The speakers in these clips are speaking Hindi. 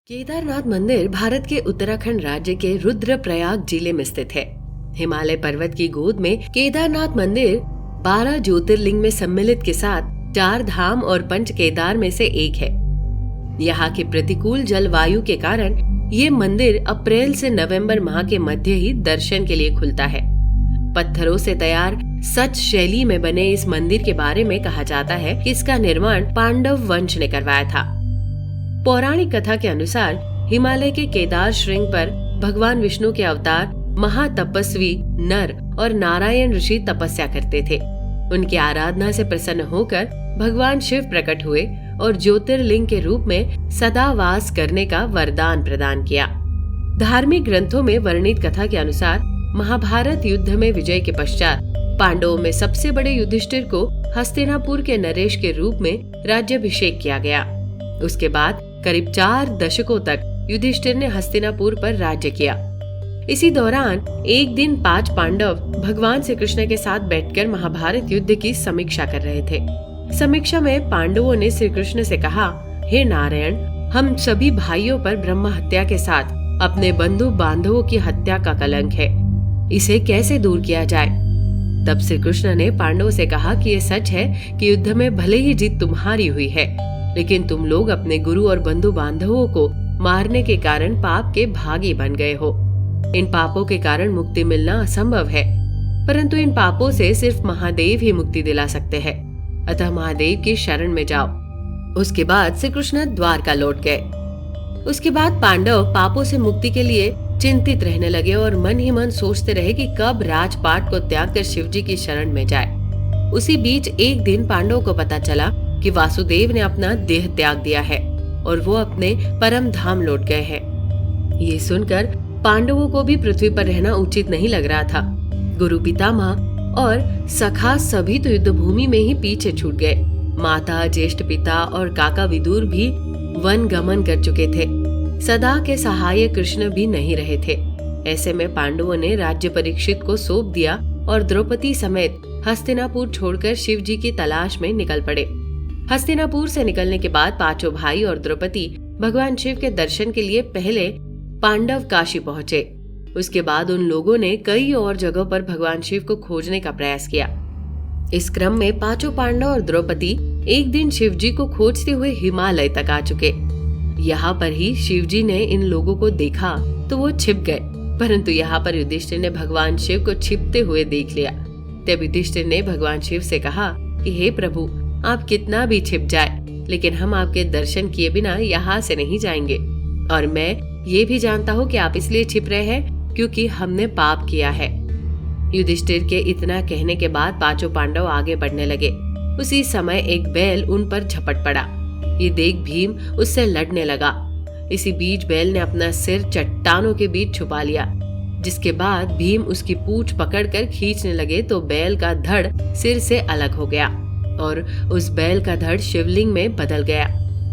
केदारनाथ मंदिर भारत के उत्तराखंड राज्य के रुद्रप्रयाग जिले में स्थित है। हिमालय पर्वत की गोद में केदारनाथ मंदिर 12 ज्योतिर्लिंग में सम्मिलित के साथ 4 धाम और पंच केदार में से एक है। यहाँ के प्रतिकूल जलवायु के कारण ये मंदिर अप्रैल से नवंबर माह के मध्य ही दर्शन के लिए खुलता है। पत्थरों से तैयार सच शैली में बने इस मंदिर के बारे में कहा जाता है कि इसका निर्माण पांडव वंश ने करवाया था। पौराणिक कथा के अनुसार हिमालय के केदार श्रृंग पर भगवान विष्णु के अवतार महातपस्वी नर और नारायण ऋषि तपस्या करते थे। उनकी आराधना से प्रसन्न होकर भगवान शिव प्रकट हुए और ज्योतिर्लिंग के रूप में सदा वास करने का वरदान प्रदान किया। धार्मिक ग्रंथों में वर्णित कथा के अनुसार महाभारत युद्ध में विजय के पश्चात पांडवों में सबसे बड़े युधिष्ठिर को हस्तिनापुर के नरेश के रूप में राज्याभिषेक किया गया। उसके बाद करीब 4 दशकों तक युधिष्ठिर ने हस्तिनापुर पर राज्य किया। इसी दौरान एक दिन 5 पांडव भगवान श्री कृष्ण के साथ बैठकर महाभारत युद्ध की समीक्षा कर रहे थे। समीक्षा में पांडवों ने श्री कृष्ण से कहा, हे नारायण, हम सभी भाइयों पर ब्रह्म हत्या के साथ अपने बंधु बांधवों की हत्या का कलंक है, इसे कैसे दूर किया जाए। तब श्री कृष्ण ने पांडवों से कहा कि ये सच है कि युद्ध में भले ही जीत तुम्हारी हुई है, लेकिन तुम लोग अपने गुरु और बंधु बांधवों को मारने के कारण पाप के भागी बन गए हो। इन पापों के कारण मुक्ति मिलना असंभव है, परंतु इन पापों से सिर्फ महादेव ही मुक्ति दिला सकते हैं। अतः महादेव की शरण में जाओ। उसके बाद श्री कृष्ण द्वारका लौट गए। उसके बाद पांडव पापों से मुक्ति के लिए चिंतित रहने लगे और मन ही मन सोचते रहे कि कब राजपाट को त्याग कर शिव जी की शरण में जाए। उसी बीच एक दिन पांडवों को पता चला कि वासुदेव ने अपना देह त्याग दिया है और वो अपने परम धाम लौट गए हैं। ये सुनकर पांडवों को भी पृथ्वी पर रहना उचित नहीं लग रहा था। गुरु पितामह और सखा सभी तो युद्ध भूमि में ही पीछे छूट गए। माता, ज्येष्ठ पिता और काका विदुर भी वन गमन कर चुके थे। सदा के सहायक कृष्ण भी नहीं रहे थे। ऐसे में पांडवों ने राज्य परीक्षित को सौंप दिया और द्रौपदी समेत हस्तिनापुर छोड़कर शिव जी की तलाश में निकल पड़े। हस्तिनापुर से निकलने के बाद 5 भाई और द्रौपदी भगवान शिव के दर्शन के लिए पहले पांडव काशी पहुँचे। उसके बाद उन लोगों ने कई और जगहों पर भगवान शिव को खोजने का प्रयास किया। इस क्रम में 5 पांडव और द्रौपदी एक दिन शिव जी को खोजते हुए हिमालय तक आ चुके। यहाँ पर ही शिव जी ने इन लोगों को देखा तो वो छिप गए, परंतु यहाँ पर युधिष्ठिर ने भगवान शिव को छिपते हुए देख लिया। तब युधिष्ठिर ने भगवान शिव से कहा कि हे प्रभु, आप कितना भी छिप जाए, लेकिन हम आपके दर्शन किए बिना यहाँ से नहीं जाएंगे। और मैं ये भी जानता हूँ कि आप इसलिए छिप रहे हैं क्योंकि हमने पाप किया है। युधिष्ठिर के इतना कहने के बाद 5 पांडव आगे बढ़ने लगे। उसी समय एक बैल उन पर झपट पड़ा। ये देख भीम उससे लड़ने लगा। इसी बीच बैल ने अपना सिर चट्टानों के बीच छुपा लिया, जिसके बाद भीम उसकी पूंछ पकड़कर खींचने लगे तो बैल का धड़ सिर से अलग हो गया और उस बैल का धड़ शिवलिंग में बदल गया।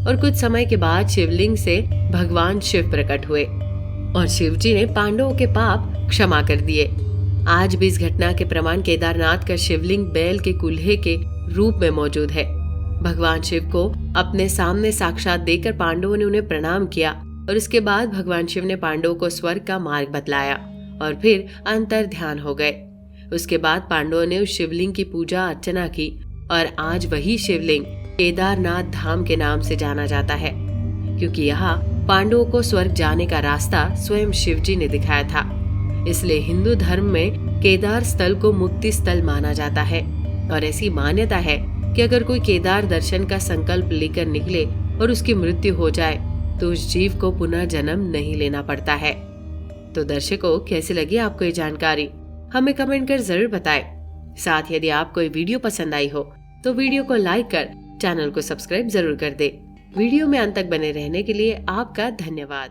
और कुछ समय के बाद शिवलिंग से भगवान शिव प्रकट हुए और शिव जी ने पांडवों के पाप क्षमा कर दिए। आज भी इस घटना के प्रमाण केदारनाथ का शिवलिंग बैल के कुल्हे के रूप में मौजूद है। भगवान शिव को अपने सामने साक्षात देखकर पांडवों ने उन्हें प्रणाम किया और उसके बाद भगवान शिव ने पांडवों को स्वर्ग का मार्ग बतलाया और फिर अंतर ध्यान हो गए। उसके बाद पांडवों ने उस शिवलिंग की पूजा अर्चना की और आज वही शिवलिंग केदारनाथ धाम के नाम से जाना जाता है, क्योंकि यहाँ पांडवों को स्वर्ग जाने का रास्ता स्वयं शिव जी ने दिखाया था। इसलिए हिंदू धर्म में केदार स्थल को मुक्ति स्थल माना जाता है और ऐसी मान्यता है कि अगर कोई केदार दर्शन का संकल्प लेकर निकले और उसकी मृत्यु हो जाए तो उस जीव को पुनः जन्म नहीं लेना पड़ता है। तो दर्शकों, कैसी लगी आपको ये जानकारी? हमें कमेंट कर जरूर बताएं। साथ यदि आपको ये वीडियो पसंद आई हो तो वीडियो को लाइक कर चैनल को सब्सक्राइब जरूर कर दे। वीडियो में अंत तक बने रहने के लिए आपका धन्यवाद।